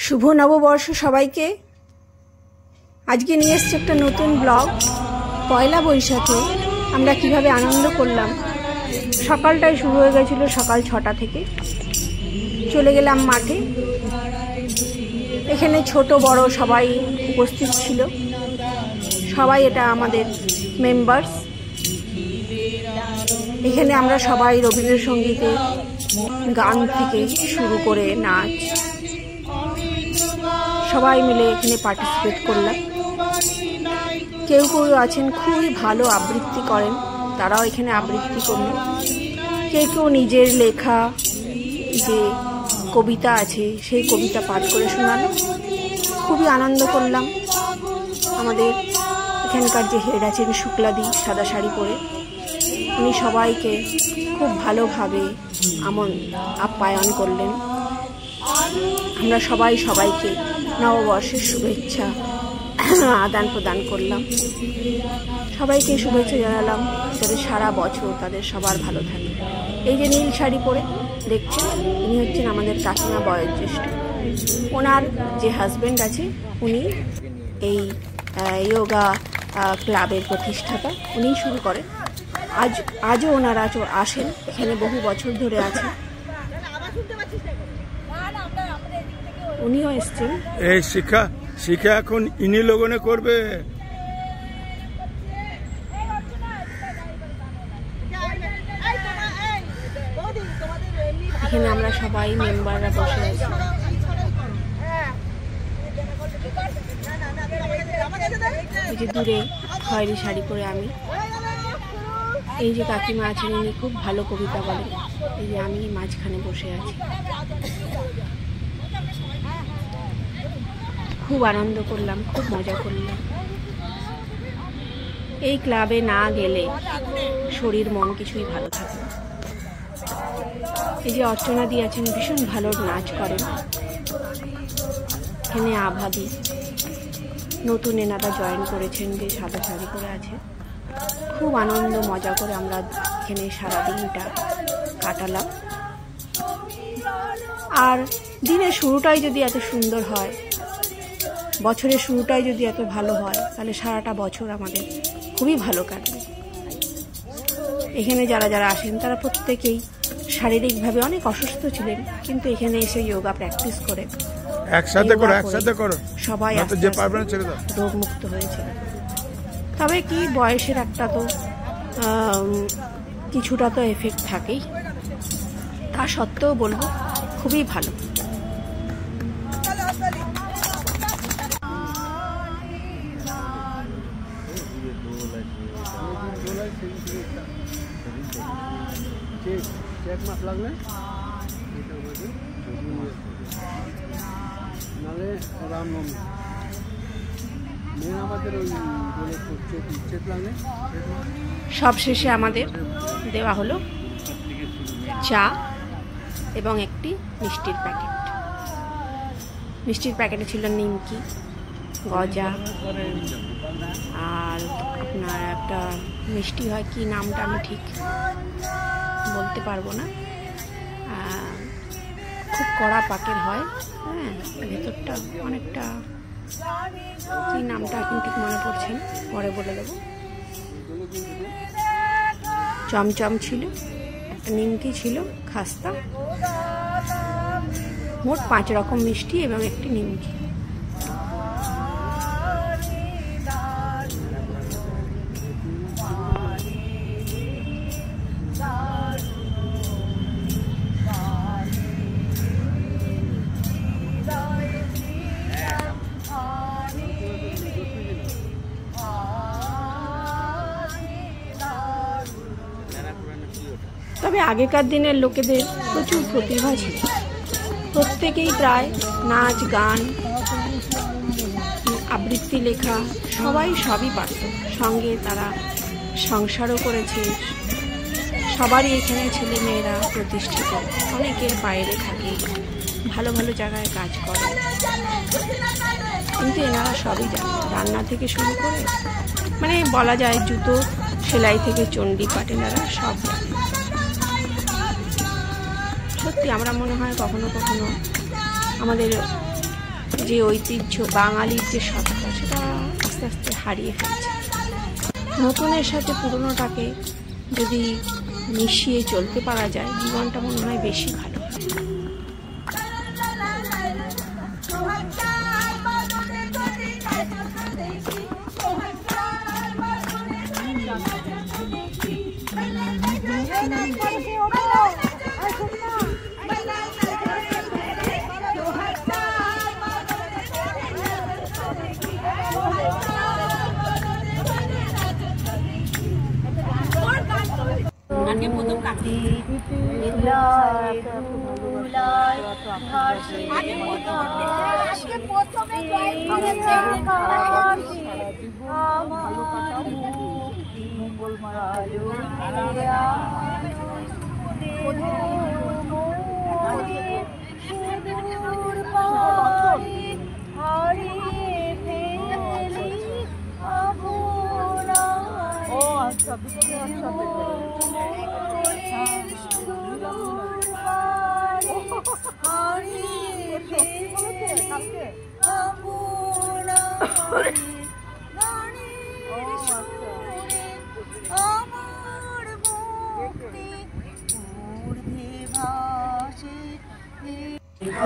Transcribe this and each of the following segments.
শুভ নববর্ষ সবাইকে। আজকে নিয়ে এসেছি একটা নতুন ব্লগ। পয়লা বৈশাখে আমরা কিভাবে আনন্দ করলাম। সকালটাই শুরু হয়ে গেছিল, সকাল 6টা থেকে চলে গেলাম মাঠে। এখানে ছোট বড় সবাই উপস্থিত ছিল, সবাই এটা আমাদের মেম্বার্স। এখানে আমরা সবাই রবীন্দ্রসঙ্গীতের গান থেকে শুরু করে নাচ সবাই মিলে এখানে পার্টিসিপেট করলাম। কেউ কেউ আছেন খুবই ভালো আবৃত্তি করেন, তারাও এখানে আবৃত্তি করলেন। কেউ কেউ নিজের লেখা যে কবিতা আছে সেই কবিতা পাঠ করে শোনালো। খুবই আনন্দ করলাম। আমাদের এখানকার যে হেড আছেন শুক্লাদি, সাদা শাড়ি পরে, উনি সবাইকে খুব ভালোভাবে আপ্যায়ন করলেন। আমরা সবাই সবাইকে নববর্ষের শুভেচ্ছা আদান প্রদান করলাম। সবাইকে শুভেচ্ছা জানালাম যাতে সারা বছর তাদের সবার ভালো থাকে। এই যে নীল শাড়ি পরে দেখছেন, ইনি হচ্ছেন আমাদের কাকিমা বয়োজ্যেষ্ঠ। ওনার যে হাজব্যান্ড আছে উনি এই যোগা ক্লাবের প্রতিষ্ঠাতা, উনিই শুরু করেন। আজও ওনারা আসেন, এখানে বহু বছর ধরে আছে। উনিও এসছেন। এই শিক্ষা এখন ইনি লগনে করবে। এখানে আমরা সবাই মেম্বাররা বসে আছি। এই যে দূরে খয়েরি শাড়ি পরে আমি, এই যে কাকিমা আছেন উনি খুব ভালো কবিতা বলেন। এই যে আমি মাঝখানে বসে আছি। খুব আনন্দ করলাম, খুব মজা করলাম। এই ক্লাবে না গেলে শরীর মন কিছুই ভালো থাকে না। এই যে অর্চনা দি আছেন, ভীষণ ভালো নাচ করেন। এখানে আভাদি নতুন এনারা জয়েন করেছেন, যে সাদা শাড়ি পরে আছে। খুব আনন্দ মজা করে আমরা এখানে সারাদিনটা কাটালাম। আর দিনের শুরুটাই যদি এত সুন্দর হয়, বছরের শুরুটাই যদি এত ভালো হয়, তাহলে সারাটা বছর আমাদের খুবই ভালো কাটবে। এখানে যারা যারা আসেন তারা প্রত্যেকেই শারীরিকভাবে অনেক অসুস্থ ছিলেন, কিন্তু এখানে এসে যোগা প্র্যাকটিস করে একসাথে করো সবাই রোগমুক্ত হয়েছে। তবে কি বয়সের একটা তো কিছুটা তো এফেক্ট থাকেই, তা সত্ত্বেও বলবো খুবই ভালো। সবশেষে আমাদের দেওয়া হলো চা এবং একটি মিষ্টির প্যাকেট। মিষ্টির প্যাকেটে ছিল নিমকি, গজা, আর আপনার একটা মিষ্টি হয়, কি নামটা আমি ঠিক বলতে পারবো না, খুব কড়া পাকের হয়। হ্যাঁ, ভেতরটা অনেকটা, কি নামটা এখন ঠিক মনে পড়ছে না, পরে বলে দেবো। চমচম ছিল, একটা নিমকি ছিল, খাস্তা, মোট 5 রকম মিষ্টি এবং একটি নিমকি। তবে আগেকার দিনের লোকেদের প্রচুর প্রতিভা ছিল। প্রত্যেকেই প্রায় নাচ, গান, আবৃত্তি, লেখা সবই পারত। সঙ্গে তারা সংসারও করেছে। সবারই এখানে ছেলে মেয়েরা প্রতিষ্ঠিত, অনেকের বাইরে থাকে, ভালো ভালো জায়গায় কাজ করে, কিন্তু এনারা সবই জানে। রান্না থেকে শুরু করে, মানে বলা যায় জুতো সেলাই থেকে চণ্ডী পাঠ, এনারা সব জানে। সত্যি আমরা মনে হয় কখনো কখনো আমাদের যে ঐতিহ্য, বাঙালির যে সত্তা, সেটা আস্তে আস্তে হারিয়ে ফেলছে। নতুনের সাথে পুরনোটাকে যদি মিশিয়ে চলতে পারা যায়, জীবনটা মনে হয় বেশি ভালো।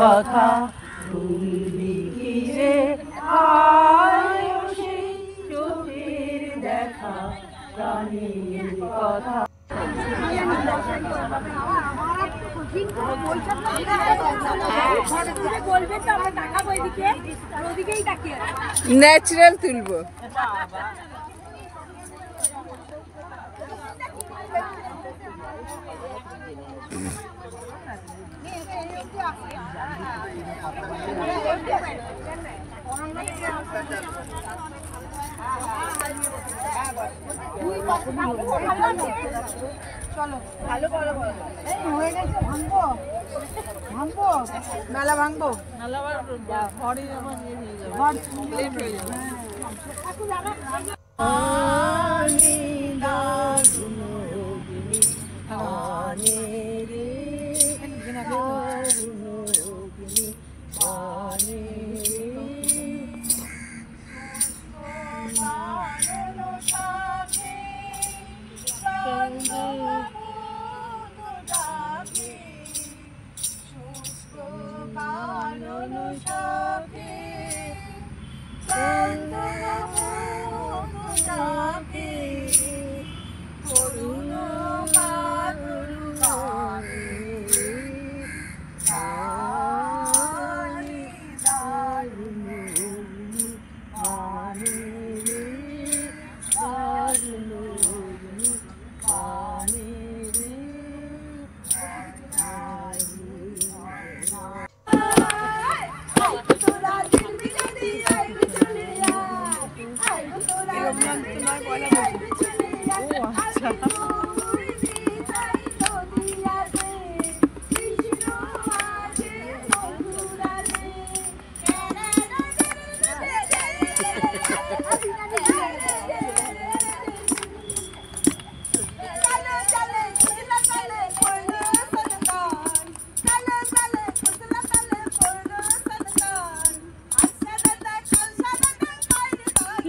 কথা ভুলবি কি রে আয়ুষে চোখের দেখা প্রাণীর কথা। ন্যাচারাল তুলবো। চলো ভালো ভালো হয়ে গেছে, ভাঙবো ভাঙবো মেলা ভাঙবো ঘরে আমার লেট হয়ে যাবে।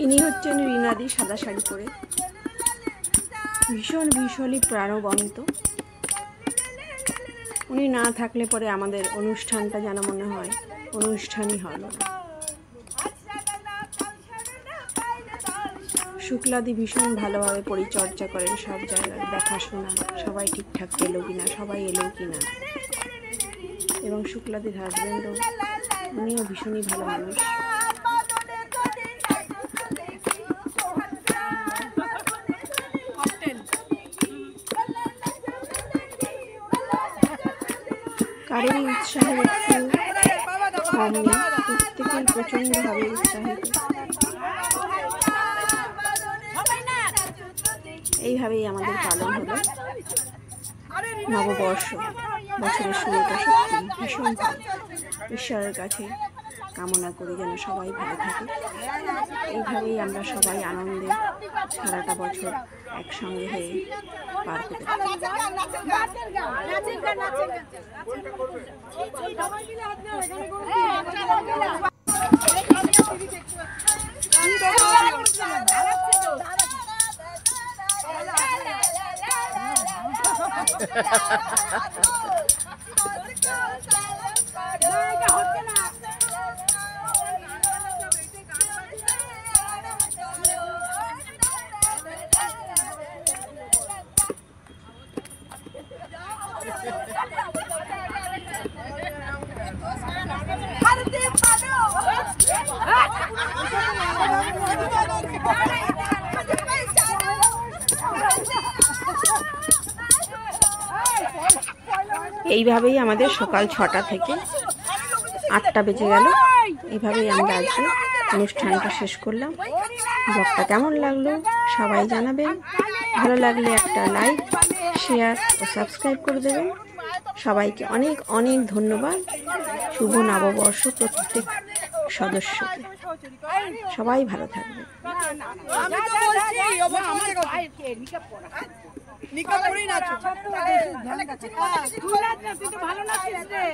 ইনি হচ্ছেন রিনাদি, সাদা শাড়ি পরে, ভীষণ ভীষণই প্রাণবন্ত। উনি না থাকলে পরে আমাদের অনুষ্ঠানটা যেন মনে হয় অনুষ্ঠানই হলো না। শুক্লাদি ভীষণ ভালোভাবে পরিচর্যা করেন, সব জায়গায় দেখাশোনা, সবাই ঠিকঠাক এলো কিনা, সবাই এলো কিনা। এবং শুক্লাদির হাজব্যান্ডও, উনিও ভীষণই ভালো মানুষ। কারোরই উৎসাহের একটু কম নেই, প্রত্যেকেই প্রচণ্ডভাবে উৎসাহিত। এইভাবেই আমাদের পালন হলো নববর্ষ, বছরের শুরুটা সত্যি ভীষণ ভালো। ঈশ্বরের কাছে কামনা করি যেন সবাই ভালো থাকে। এইভাবেই আমরা সবাই আনন্দে সারাটা বছর একসঙ্গে হয়ে পার করতে পারি। এইভাবেই আমাদের সকাল 6টা থেকে 8টা বেজে গেল। এইভাবেই আমরা আজকে অনুষ্ঠানটা শেষ করলাম। ব্লগটা কেমন লাগলো সবাই জানাবেন। ভালো লাগলে একটা লাইক, শেয়ার ও সাবস্ক্রাইব করে দেবেন। সবাইকে অনেক অনেক ধন্যবাদ। শুভ নববর্ষ প্রত্যেক সদস্যকে। সবাই ভালো থাকবে। নিকা পড়ি নাচো। ভালো নাচিস রে।